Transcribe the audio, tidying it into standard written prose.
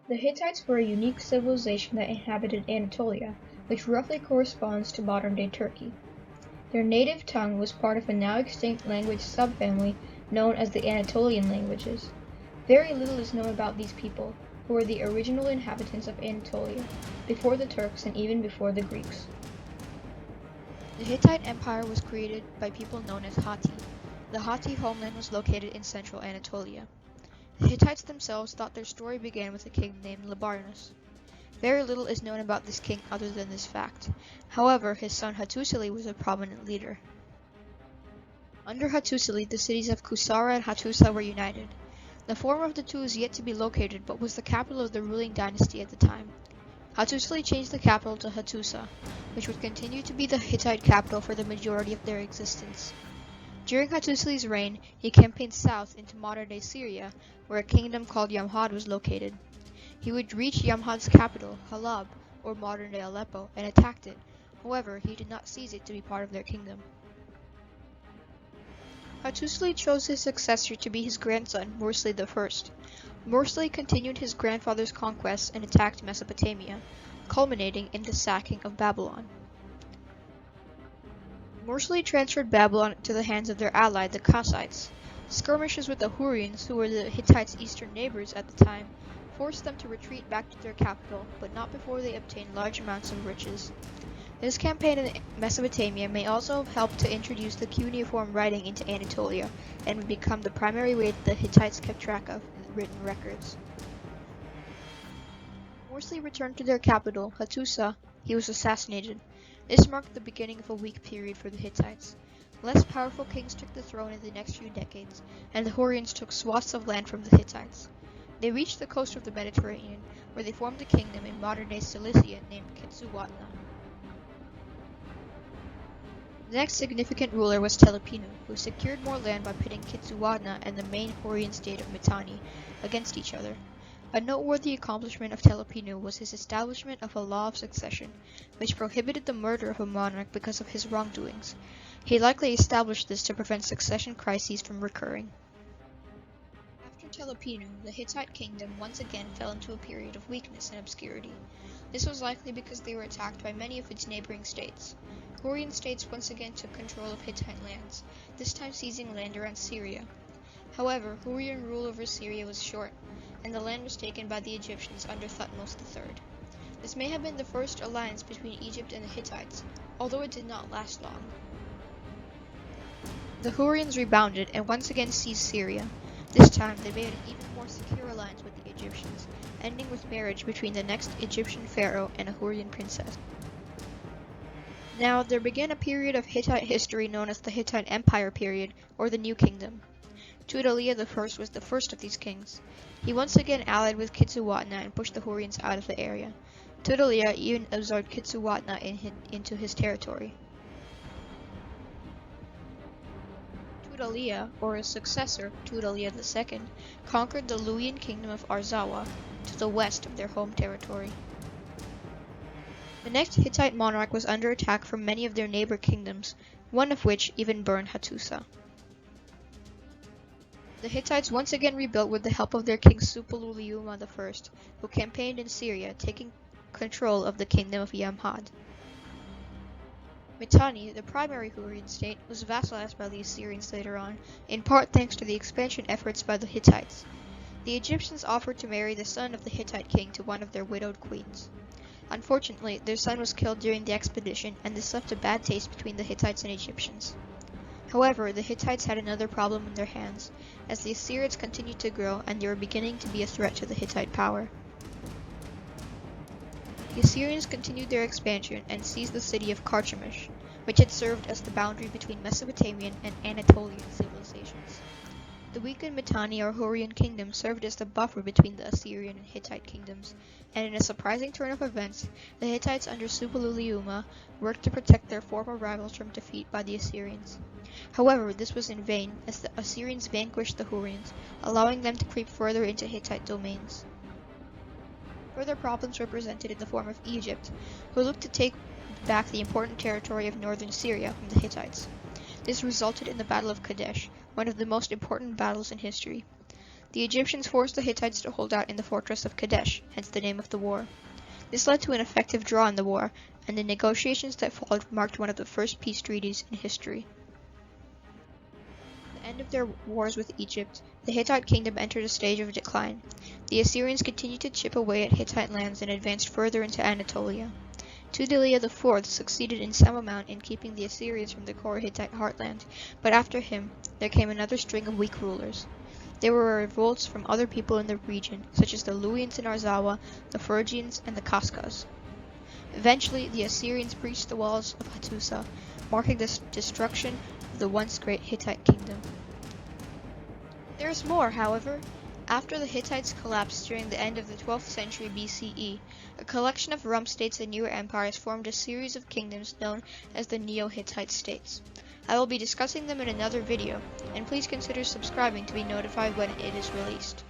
The Hittites were a unique civilization that inhabited Anatolia, which roughly corresponds to modern-day Turkey. Their native tongue was part of a now-extinct language subfamily known as the Anatolian languages. Very little is known about these people, who were the original inhabitants of Anatolia, before the Turks and even before the Greeks. The Hittite Empire was created by people known as Hatti. The Hatti homeland was located in central Anatolia. The Hittites themselves thought their story began with a king named Libarnus. Very little is known about this king other than this fact. However, his son Hattusili was a prominent leader. Under Hattusili, the cities of Kusara and Hattusa were united. The former of the two is yet to be located, but was the capital of the ruling dynasty at the time. Hattusili changed the capital to Hattusa, which would continue to be the Hittite capital for the majority of their existence. During Hattusili's reign, he campaigned south into modern-day Syria, where a kingdom called Yamhad was located. He would reach Yamhad's capital, Halab, or modern-day Aleppo, and attacked it. However, he did not seize it to be part of their kingdom. Hattusili chose his successor to be his grandson, Mursili I. Mursili continued his grandfather's conquests and attacked Mesopotamia, culminating in the sacking of Babylon. Mursili transferred Babylon to the hands of their ally, the Kassites. Skirmishes with the Hurrians, who were the Hittites' eastern neighbors at the time, forced them to retreat back to their capital, but not before they obtained large amounts of riches. This campaign in Mesopotamia may also have helped to introduce the cuneiform writing into Anatolia, and would become the primary way that the Hittites kept track of in written records. Mursili returned to their capital, Hattusa. He was assassinated. This marked the beginning of a weak period for the Hittites. Less powerful kings took the throne in the next few decades, and the Hurrians took swaths of land from the Hittites. They reached the coast of the Mediterranean, where they formed a kingdom in modern-day Cilicia named Quetzalcoatl. The next significant ruler was Telipinu, who secured more land by pitting Quetzalcoatl and the main Hurrian state of Mitanni against each other. A noteworthy accomplishment of Telipinu was his establishment of a law of succession, which prohibited the murder of a monarch because of his wrongdoings. He likely established this to prevent succession crises from recurring. After Telipinu, the Hittite kingdom once again fell into a period of weakness and obscurity. This was likely because they were attacked by many of its neighboring states. Hurrian states once again took control of Hittite lands, this time seizing land around Syria. However, Hurrian rule over Syria was short, and the land was taken by the Egyptians under Thutmose III. This may have been the first alliance between Egypt and the Hittites, although it did not last long. The Hurrians rebounded and once again seized Syria. This time they made an even more secure alliance with the Egyptians, ending with marriage between the next Egyptian pharaoh and a Hurrian princess. Now, there began a period of Hittite history known as the Hittite Empire period, or the New Kingdom. Tudhaliya I was the first of these kings. He once again allied with Quetzalcoatl and pushed the Hurrians out of the area. Tudhaliya even absorbed Quetzalcoatl into his territory. Tudhaliya, or his successor, Tudhaliya II, conquered the Luwian kingdom of Arzawa, to the west of their home territory. The next Hittite monarch was under attack from many of their neighbor kingdoms, one of which even burned Hattusa. The Hittites once again rebuilt with the help of their king Suppiluliuma I, who campaigned in Syria, taking control of the kingdom of Yamhad. Mitanni, the primary Hurrian state, was vassalized by the Assyrians later on, in part thanks to the expansion efforts by the Hittites. The Egyptians offered to marry the son of the Hittite king to one of their widowed queens. Unfortunately, their son was killed during the expedition, and this left a bad taste between the Hittites and Egyptians. However, the Hittites had another problem in their hands, as the Assyrians continued to grow and they were beginning to be a threat to the Hittite power. The Assyrians continued their expansion and seized the city of Carchemish, which had served as the boundary between Mesopotamian and Anatolian civilizations. The weakened Mitanni or Hurrian kingdom served as the buffer between the Assyrian and Hittite kingdoms, and in a surprising turn of events, the Hittites under Suppiluliuma worked to protect their former rivals from defeat by the Assyrians. However, this was in vain, as the Assyrians vanquished the Hurrians, allowing them to creep further into Hittite domains. Further problems were presented in the form of Egypt, who looked to take back the important territory of northern Syria from the Hittites. This resulted in the Battle of Kadesh, one of the most important battles in history. The Egyptians forced the Hittites to hold out in the fortress of Kadesh, hence the name of the war. This led to an effective draw in the war, and the negotiations that followed marked one of the first peace treaties in history. At the end of their wars with Egypt, the Hittite kingdom entered a stage of decline. The Assyrians continued to chip away at Hittite lands and advanced further into Anatolia. Tudela IV succeeded in some amount in keeping the Assyrians from the core Hittite heartland, but after him, there came another string of weak rulers. There were revolts from other people in the region, such as the Luwians in Arzawa, the Phrygians, and the Kaskas. Eventually, the Assyrians breached the walls of Hattusa, marking the destruction of the once great Hittite kingdom. There is more, however. After the Hittites collapsed during the end of the 12th century BCE, a collection of rump states and newer empires formed a series of kingdoms known as the Neo-Hittite states. I will be discussing them in another video, and please consider subscribing to be notified when it is released.